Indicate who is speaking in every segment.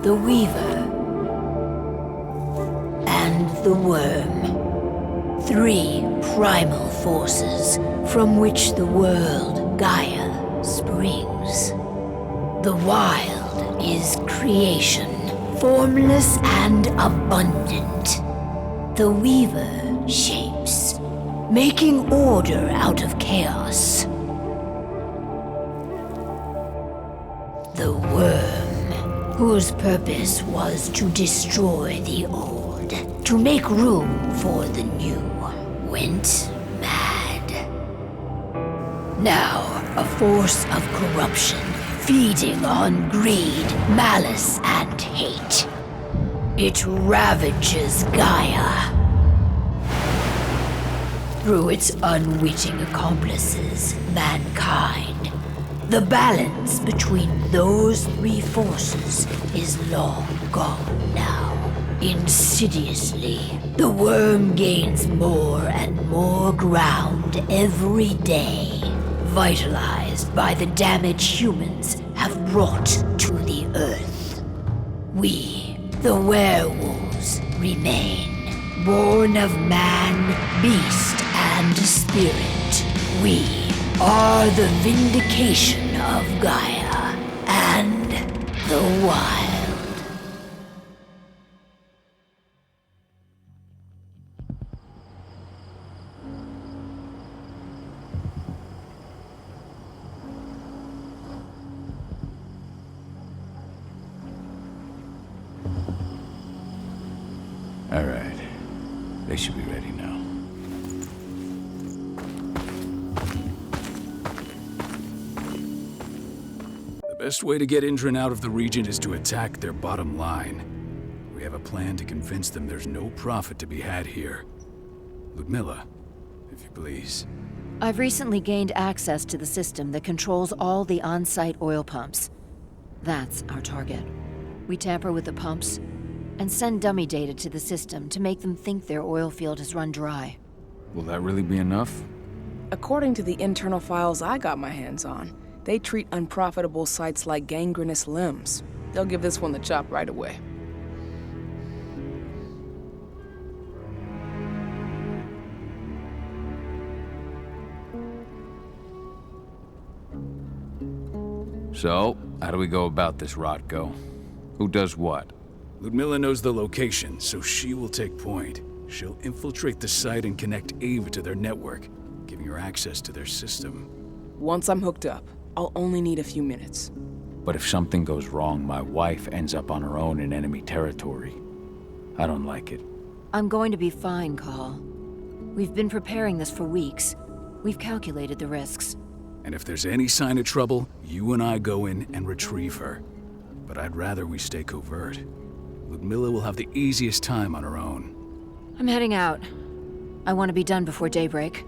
Speaker 1: the Weaver, and the Worm. 3 primal forces from which the world, Gaia, springs. The wild is creation, formless and abundant. The Weaver shapes, making order out of chaos. The Worm, whose purpose was to destroy the old, to make room for the new, went mad. Now, a force of corruption, feeding on greed, malice, and hate. It ravages Gaia. Through its unwitting accomplices, mankind. The balance between those 3 forces is long gone now. Insidiously, the Worm gains more and more ground every day, vitalized by the damage humans have brought to the Earth. We, the werewolves, remain, born of man, beast, and spirit. We are the vindication of Gaia and the wild.
Speaker 2: All right. They should be ready now.
Speaker 3: The best way to get Indran out of the region is to attack their bottom line. We have a plan to convince them there's no profit to be had here. Ludmilla, if you please.
Speaker 4: I've recently gained access to the system that controls all the on-site oil pumps. That's our target. We tamper with the pumps and send dummy data to the system to make them think their oil field has run dry.
Speaker 2: Will that really be enough?
Speaker 5: According to the internal files I got my hands on, they treat unprofitable sites like gangrenous limbs. They'll give this one the chop right away.
Speaker 2: So, how do we go about this, Rotko? Who does what?
Speaker 3: Ludmilla knows the location, so she will take point. She'll infiltrate the site and connect Ava to their network, giving her access to their system.
Speaker 5: Once I'm hooked up, I'll only need a few minutes.
Speaker 2: But if something goes wrong, my wife ends up on her own in enemy territory. I don't like it.
Speaker 4: I'm going to be fine, Call. We've been preparing this for weeks. We've calculated the risks.
Speaker 3: And if there's any sign of trouble, you and I go in and retrieve her. But I'd rather we stay covert. Ludmilla will have the easiest time on her own.
Speaker 4: I'm heading out. I want to be done before daybreak.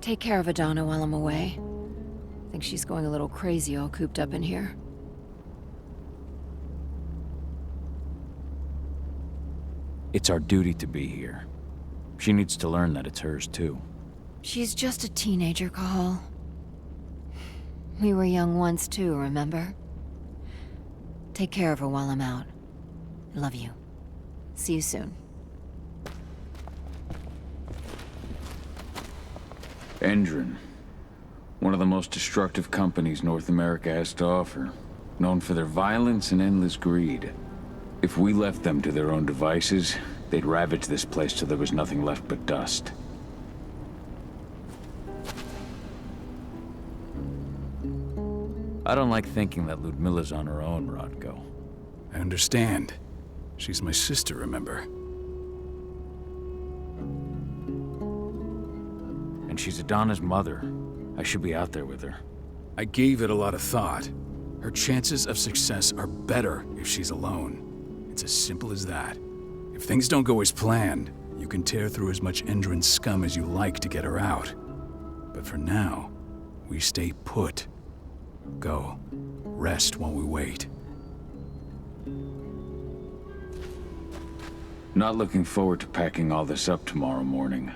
Speaker 4: Take care of Adana while I'm away. I think she's going a little crazy all cooped up in here.
Speaker 2: It's our duty to be here. She needs to learn that it's hers, too.
Speaker 4: She's just a teenager, Call. We were young once, too, remember? Take care of her while I'm out. Love you. See you soon.
Speaker 2: Indran. One of the most destructive companies North America has to offer. Known for their violence and endless greed. If we left them to their own devices, they'd ravage this place till there was nothing left but dust. I don't like thinking that Ludmilla's on her own, Rotko.
Speaker 3: I understand. She's my sister, remember?
Speaker 2: And she's Adana's mother. I should be out there with her.
Speaker 3: I gave it a lot of thought. Her chances of success are better if she's alone. It's as simple as that. If things don't go as planned, you can tear through as much Indran scum as you like to get her out. But for now, we stay put. Go. Rest while we wait.
Speaker 2: Not looking forward to packing all this up tomorrow morning.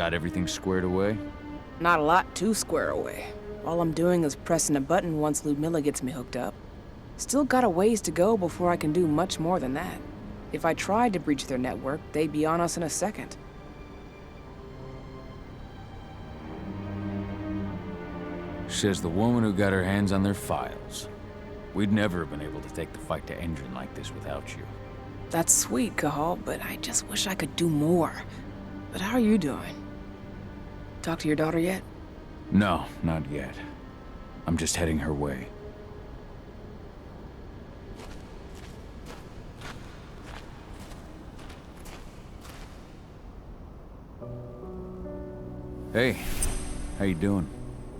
Speaker 2: Got everything squared away?
Speaker 5: Not a lot to square away. All I'm doing is pressing a button once Ludmilla gets me hooked up. Still got a ways to go before I can do much more than that. If I tried to breach their network, they'd be on us in a second.
Speaker 2: Says the woman who got her hands on their files. We'd never have been able to take the fight to Endron like this without you.
Speaker 5: That's sweet, Cahal, but I just wish I could do more. But how are you doing? Talk to your daughter yet?
Speaker 2: No, not yet. I'm just heading her way. Hey, how you doing?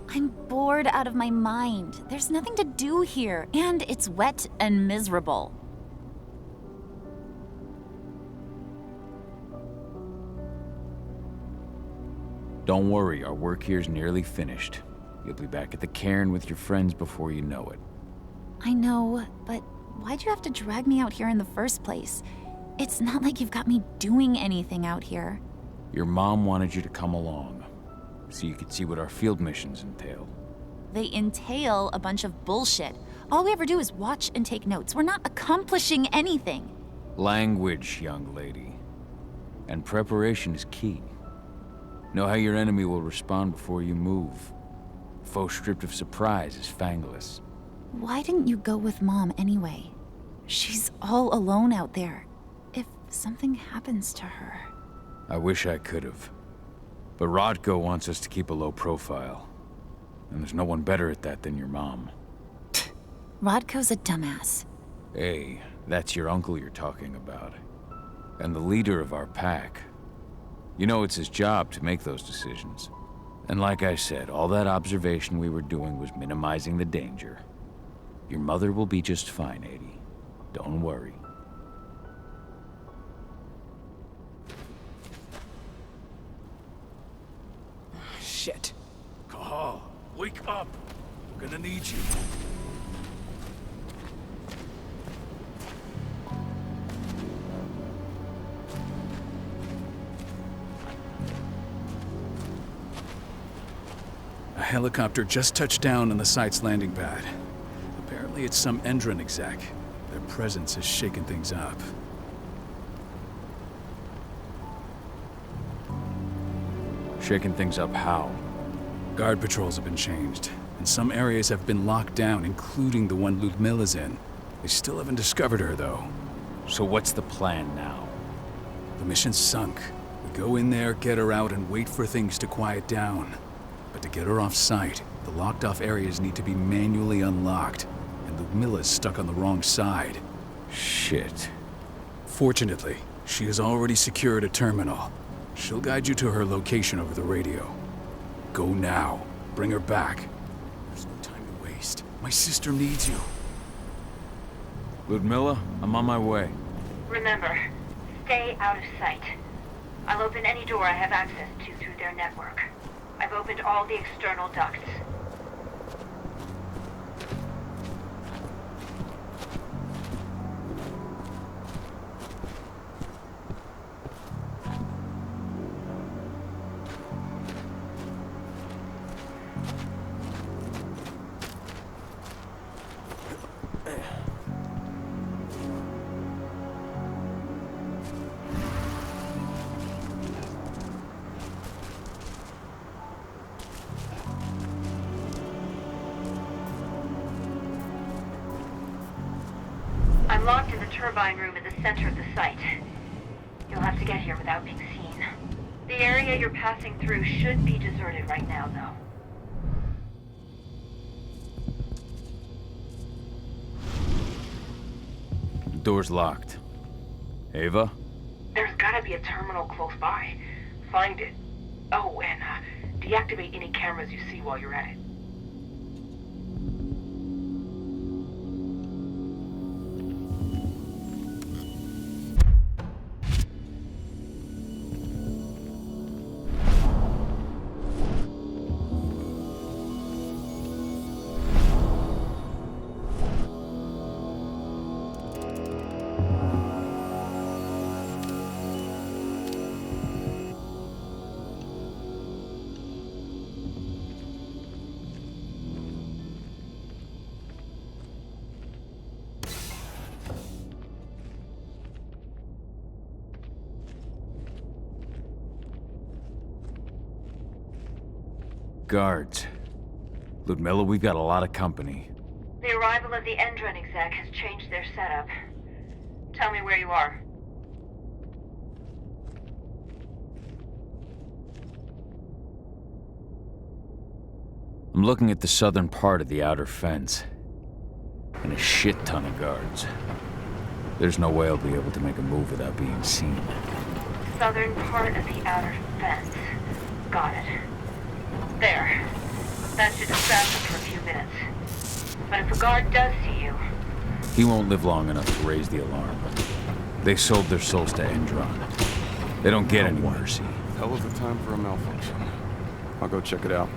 Speaker 6: I'm bored out of my mind. There's nothing to do here, and it's wet and miserable.
Speaker 2: Don't worry, our work here's nearly finished. You'll be back at the cairn with your friends before you know it.
Speaker 6: I know, but why'd you have to drag me out here in the first place? It's not like you've got me doing anything out here.
Speaker 2: Your mom wanted you to come along, so you could see what our field missions entail.
Speaker 6: They entail a bunch of bullshit. All we ever do is watch and take notes. We're not accomplishing anything.
Speaker 2: Language, young lady. And preparation is key. Know how your enemy will respond before you move. Foe stripped of surprise is fangless.
Speaker 6: Why didn't you go with Mom anyway? She's all alone out there. If something happens to her...
Speaker 2: I wish I could have. But Rodko wants us to keep a low profile. And there's no one better at that than your mom.
Speaker 6: Rodko's a dumbass.
Speaker 2: Hey, that's your uncle you're talking about. And the leader of our pack. You know it's his job to make those decisions. And like I said, all that observation we were doing was minimizing the danger. Your mother will be just fine, Adie. Don't worry.
Speaker 5: Shit.
Speaker 3: Cahal, wake up! I'm gonna need you. A helicopter just touched down on the site's landing pad. Apparently it's some Endron exec. Their presence has shaken things up.
Speaker 2: Shaking things up how?
Speaker 3: Guard patrols have been changed, and some areas have been locked down, including the one Ludmilla's in. They still haven't discovered her, though.
Speaker 2: So what's the plan now?
Speaker 3: The mission's sunk. We go in there, get her out, and wait for things to quiet down. But to get her off-site, the locked-off areas need to be manually unlocked, and Ludmilla's stuck on the wrong side.
Speaker 2: Shit.
Speaker 3: Fortunately, she has already secured a terminal. She'll guide you to her location over the radio. Go now. Bring her back. There's no time to waste. My sister needs you.
Speaker 2: Ludmilla, I'm on my way.
Speaker 7: Remember, stay out of sight. I'll open any door I have access to through their network. I've opened all the external ducts. I'm locked in the turbine room in the center of the site. You'll have to get here without being seen. The area you're passing through should be deserted right now, though.
Speaker 2: The door's locked. Ava?
Speaker 7: There's gotta be a terminal close by. Find it. Oh, and deactivate any cameras you see while you're at it.
Speaker 2: guards. Ludmilla, we've got a lot of company.
Speaker 7: The arrival of the Endron exec has changed their setup. Tell me where you are.
Speaker 2: I'm looking at the southern part of the outer fence. And a shit ton of guards. There's no way I'll be able to make a move without being seen.
Speaker 7: Southern part of the outer fence. Got it. There. That should distract them for a few minutes. But if a guard does see you...
Speaker 2: He won't live long enough to raise the alarm. They sold their souls to Endron. They don't get any mercy.
Speaker 8: Hell of a time for a malfunction. I'll go check it out.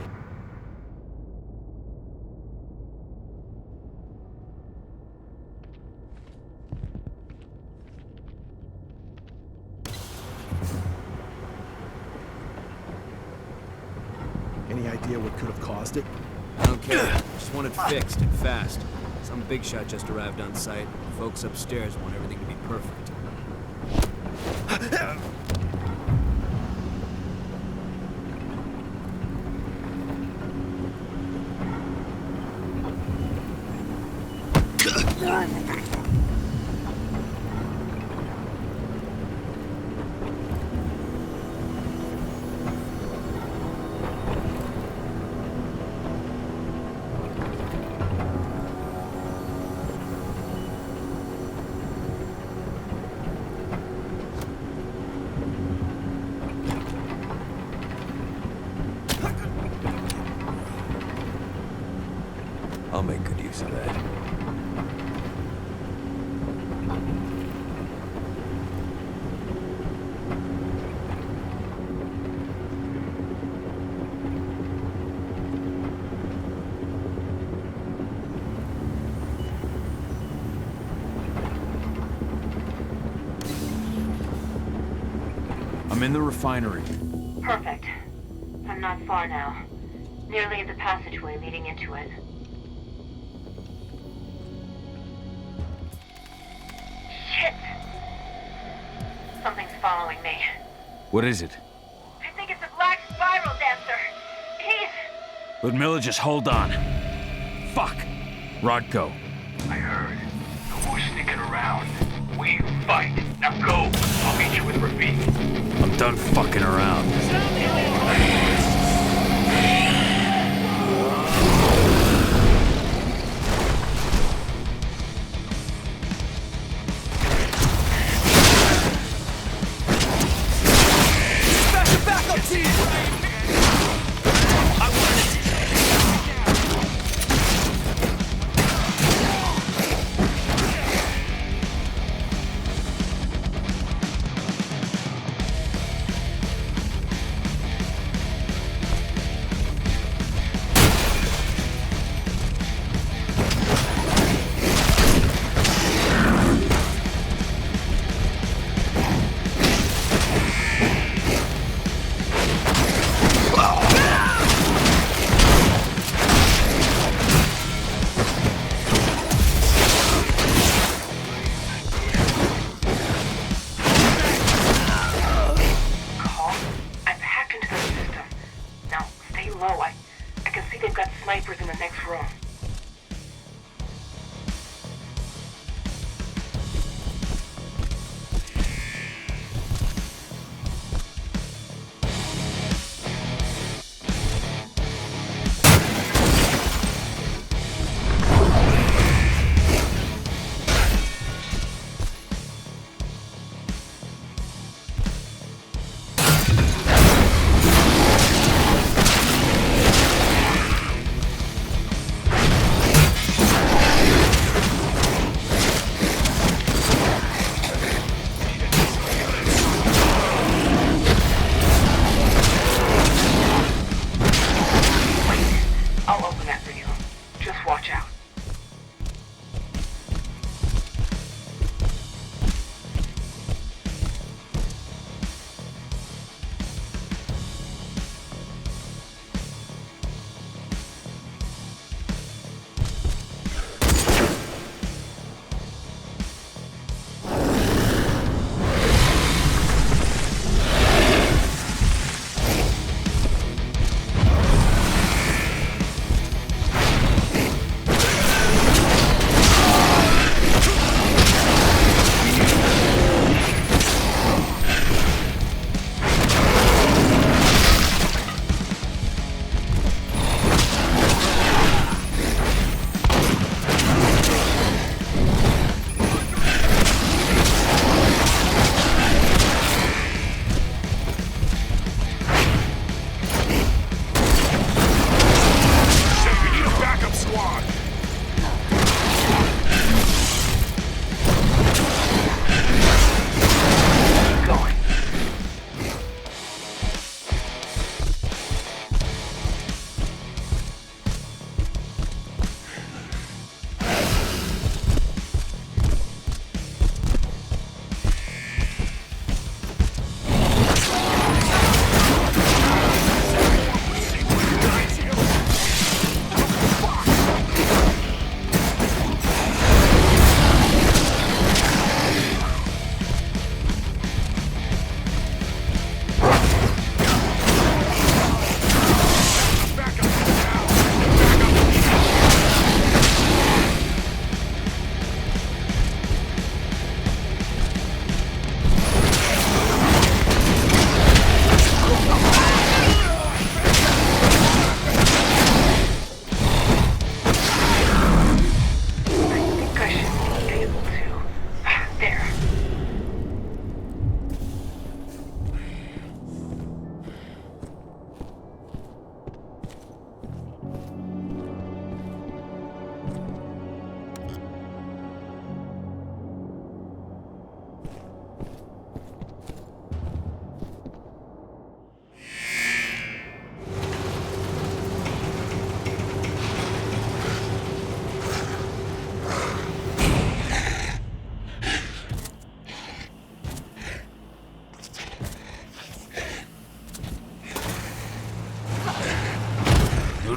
Speaker 9: Any idea what could have caused it?
Speaker 10: I don't care. Just want it fixed and fast. Some big shot just arrived on site. Folks upstairs want everything to be perfect.
Speaker 2: I'll make good use of that. I'm in the refinery.
Speaker 7: Perfect. I'm not far now. Nearly at the passageway leading into it. Shit! Something's following me.
Speaker 2: What is it?
Speaker 7: I think it's a black spiral dancer. He's...
Speaker 2: Ludmilla, just hold on. Fuck! Rodko.
Speaker 11: I heard. No more sticking around. We fight. Now go. I'll meet you with Rafik.
Speaker 2: I'm done fucking around.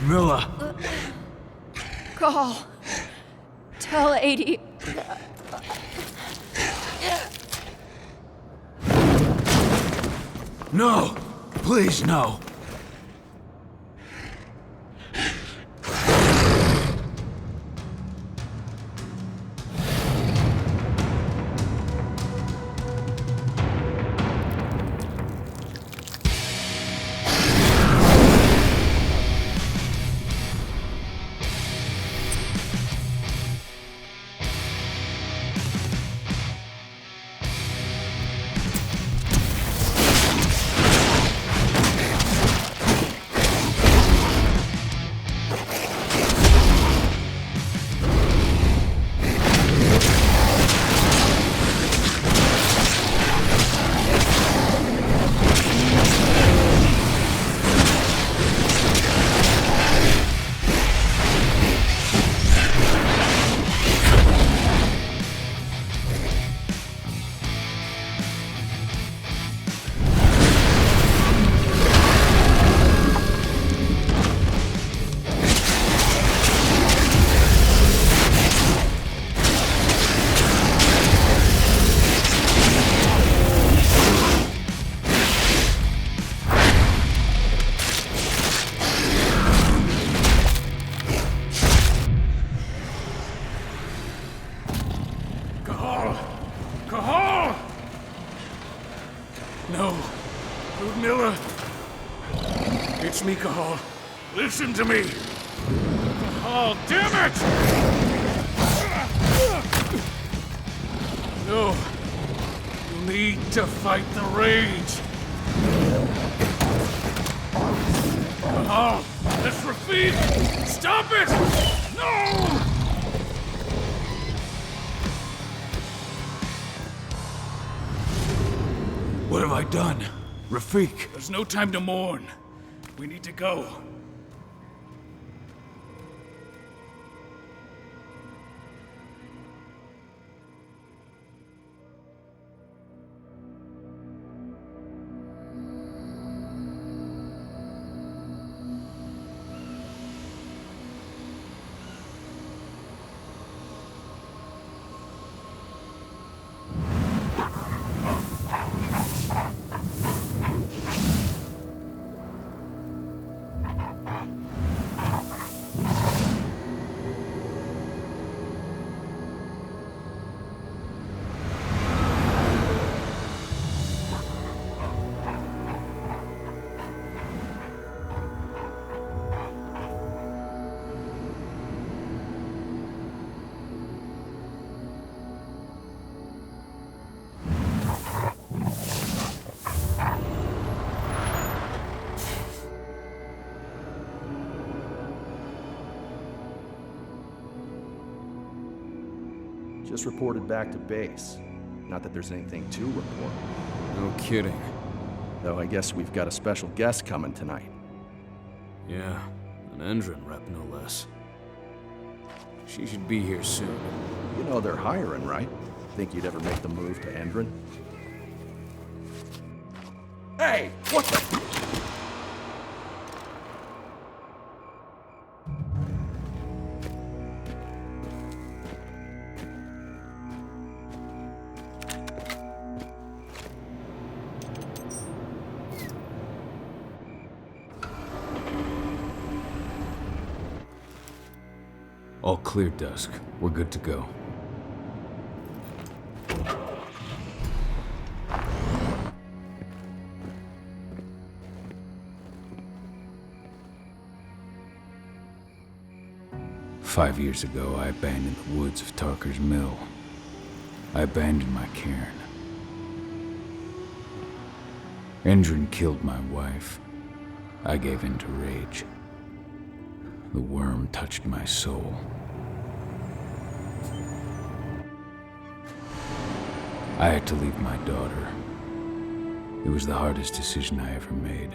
Speaker 3: Milla!
Speaker 4: Call. Tell 80.
Speaker 3: No! Please, no! It's me, Cahal. Listen to me! Cahal, damn it! No. You need to fight the rage. Cahal, that's Rafid! Stop it! No! What have I done? Rafik, there's no time to mourn. We need to go.
Speaker 9: Just reported back to base. Not that there's anything to report.
Speaker 10: No kidding.
Speaker 9: Though I guess we've got a special guest coming tonight.
Speaker 10: Yeah, an Endron rep no less. She should be here soon.
Speaker 9: You know they're hiring, right? Think you'd ever make the move to Endron? Hey! What the...
Speaker 2: All clear, Dusk. We're good to go. "5 years ago, I abandoned the woods of Tarker's Mill. I abandoned my cairn. Endron killed my wife. I gave in to rage. The worm touched my soul. I had to leave my daughter. It was the hardest decision I ever made.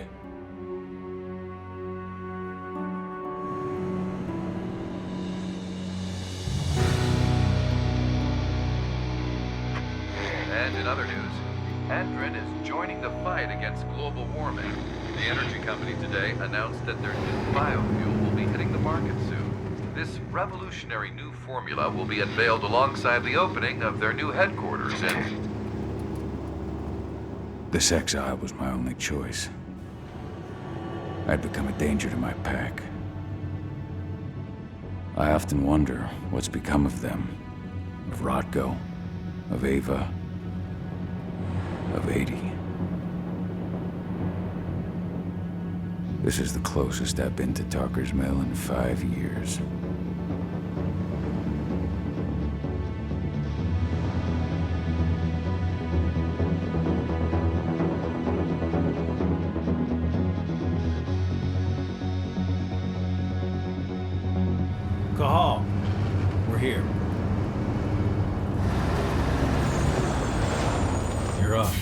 Speaker 12: And in other news, Andrew Endrin is joining the fight against global warming. The energy company today announced that their new biofuel will be hitting the market soon. This revolutionary new formula will be unveiled alongside the opening of their new headquarters in...
Speaker 2: This exile was my only choice. I'd become a danger to my pack. I often wonder what's become of them. Of Rodko, of Ava, of 80. This is the closest I've been to Talker's Mill in 5 years.
Speaker 3: Cahal, we're here. You're up.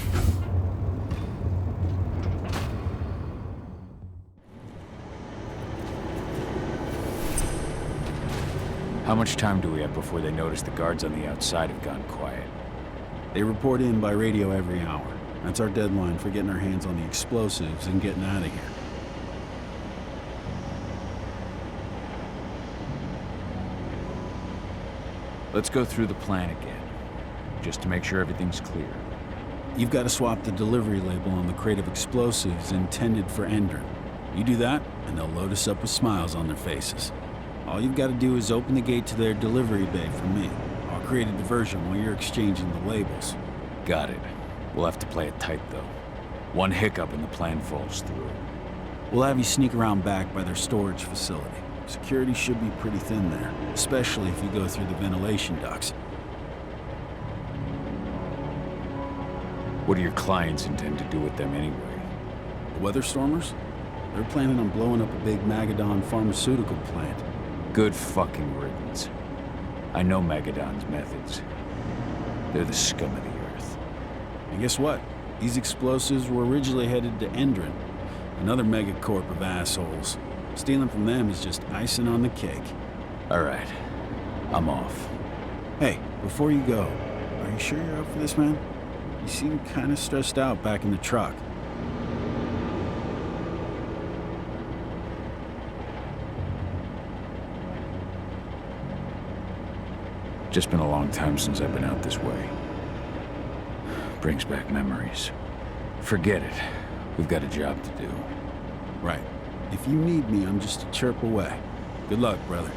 Speaker 2: How much time do we have before they notice the guards on the outside have gone quiet?
Speaker 13: They report in by radio every hour. That's our deadline for getting our hands on the explosives and getting out of here.
Speaker 2: Let's go through the plan again, just to make sure everything's clear.
Speaker 13: You've got to swap the delivery label on the crate of explosives intended for Endrin. You do that, and they'll load us up with smiles on their faces. All you've got to do is open the gate to their delivery bay for me. I'll create a diversion while you're exchanging the labels.
Speaker 2: Got it. We'll have to play it tight, though. One hiccup and the plan falls through.
Speaker 13: We'll have you sneak around back by their storage facility. Security should be pretty thin there, especially if you go through the ventilation ducts.
Speaker 2: What do your clients intend to do with them anyway?
Speaker 13: The Weatherstormers? They're planning on blowing up a big Magadon pharmaceutical plant.
Speaker 2: Good fucking riddance. I know Magadon's methods. They're the scum of the earth.
Speaker 13: And guess what? These explosives were originally headed to Endrin, another megacorp of assholes. Stealing from them is just icing on the cake.
Speaker 2: All right. I'm off.
Speaker 13: Hey, before you go, are you sure you're up for this, man? You seem kind of stressed out back in the truck.
Speaker 2: Just been a long time since I've been out this way. Brings back memories. Forget it. We've got a job to do.
Speaker 13: Right. If you need me, I'm just a chirp away. Good luck, brother.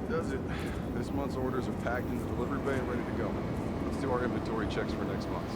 Speaker 8: Does it. This month's orders are packed in the delivery bay and ready to go. Let's do our inventory checks for next month.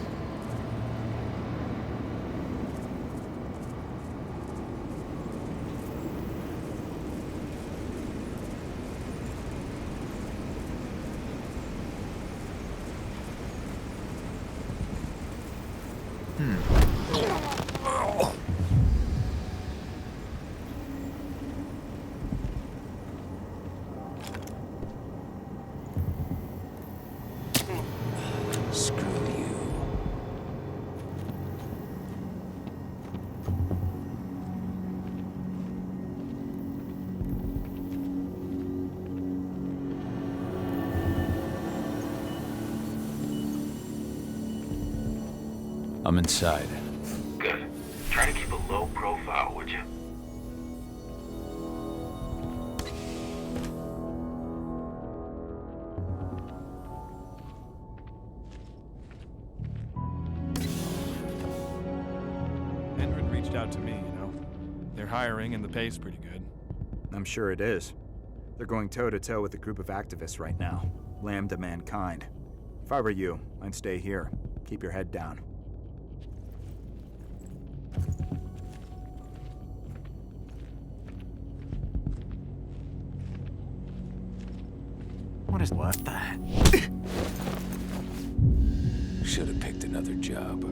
Speaker 2: I'm inside.
Speaker 11: Good. Try to keep a low profile, would you?
Speaker 14: Endrin reached out to me, They're hiring and the pay's pretty good.
Speaker 15: I'm sure it is. They're going toe-to-toe with a group of activists right now. Lambda mankind. If I were you, I'd stay here. Keep your head down.
Speaker 9: What the?
Speaker 2: Should have picked another job.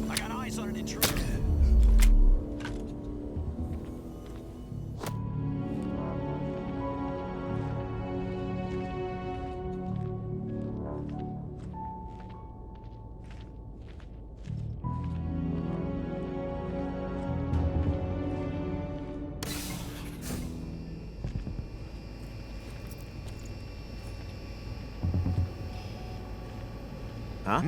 Speaker 9: I got eyes on an intruder. Huh?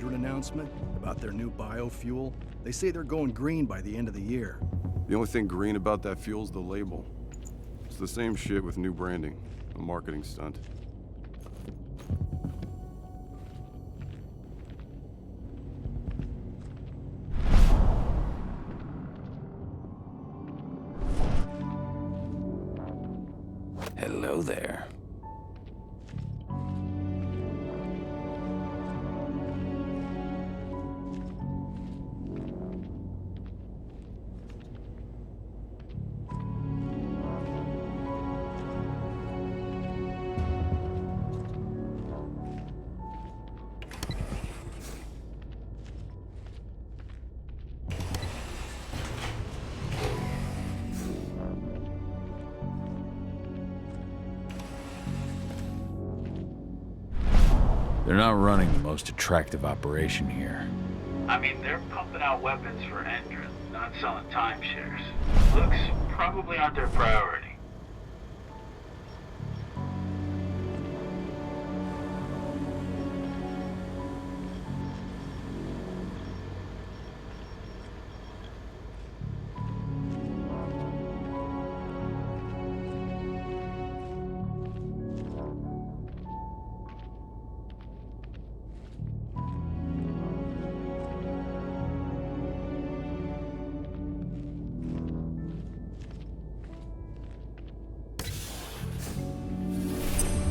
Speaker 16: Announcement about their new biofuel. They say they're going green by the end of the year.
Speaker 8: The only thing green about that fuel's the label. It's the same shit with new branding. A marketing stunt.
Speaker 2: Hello there. They're not running the most attractive operation here.
Speaker 11: I mean, they're pumping out weapons for Endron, not selling timeshares. Looks probably aren't their priority.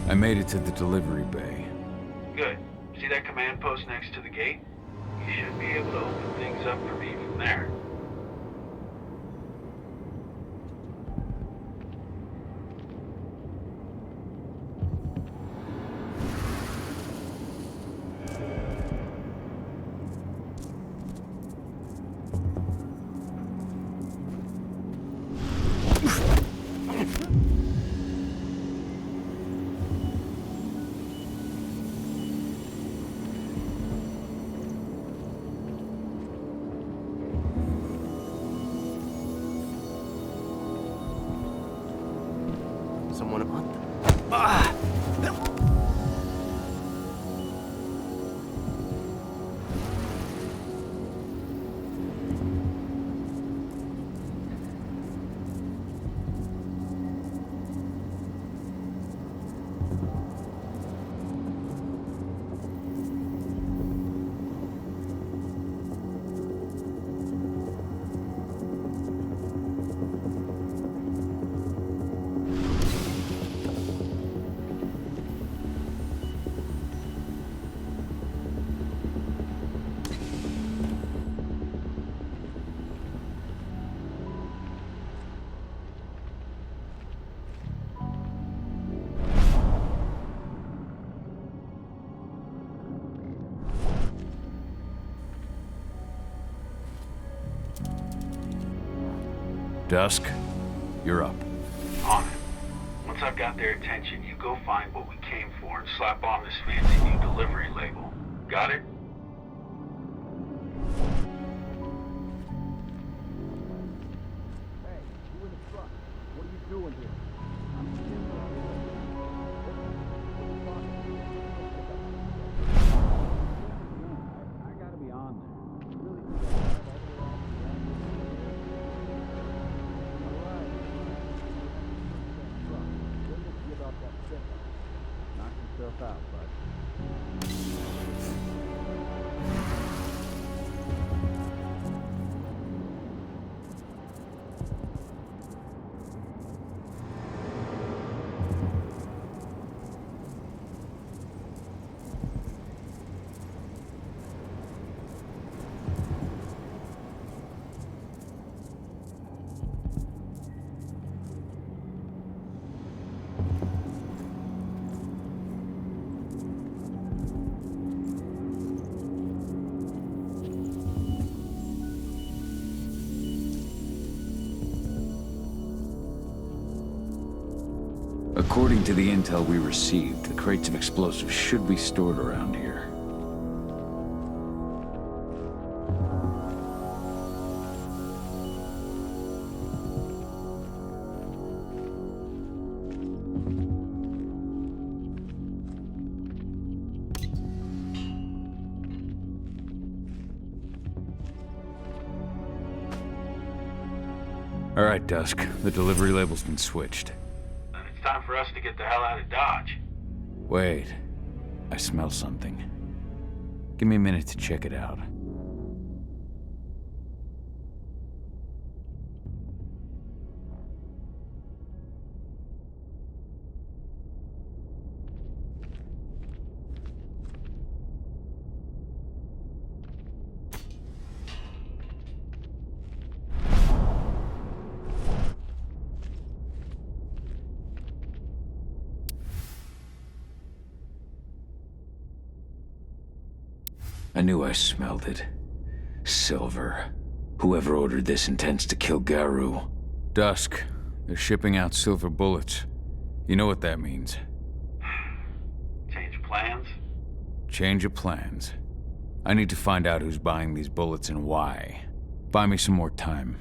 Speaker 2: I made it to the delivery bay.
Speaker 11: Good. See that command post next to the gate? You should be able to open things up for me from there.
Speaker 9: Someone about them.
Speaker 2: Dusk, you're up.
Speaker 11: On it. Once I've got their attention, you go find what we came for and slap on this fancy new delivery label. Got it?
Speaker 16: doing here?
Speaker 13: I gotta be on there. Knock yourself out, bud.
Speaker 2: According to the intel we received, the crates of explosives should be stored around here. All right, Dusk. The delivery label's been switched.
Speaker 11: It's time for us to get the hell out of Dodge.
Speaker 2: Wait. I smell something. Give me a minute to check it out. I knew I smelled it. Silver. Whoever ordered this intends to kill Garu. Dusk. They're shipping out silver bullets. You know what that means.
Speaker 11: Change of plans?
Speaker 2: Change of plans. I need to find out who's buying these bullets and why. Buy me some more time.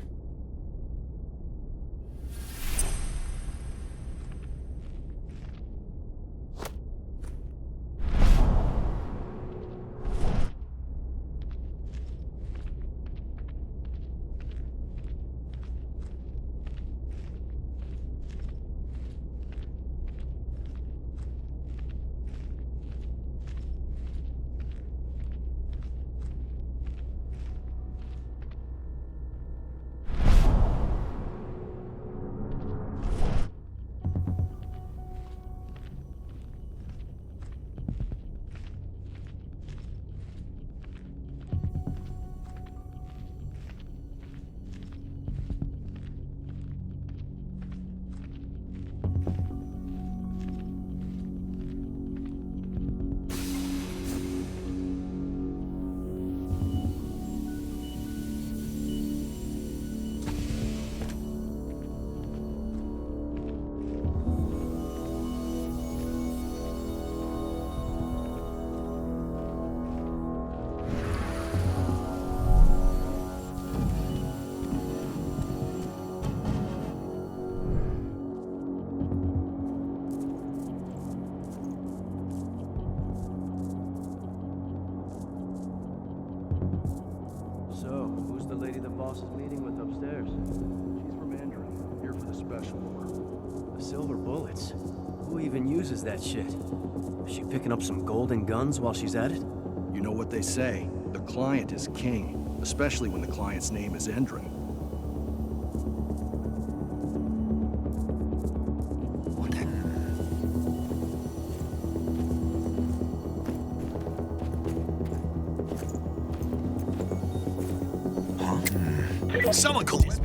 Speaker 17: So, who's the lady the boss is meeting with upstairs?
Speaker 16: She's from Andrew, here for the special order.
Speaker 17: The silver bullets? Who even uses that shit? Is she picking up some golden guns while she's at it?
Speaker 16: You know what they say, the client is king, especially when the client's name is Endron.
Speaker 18: Someone call this.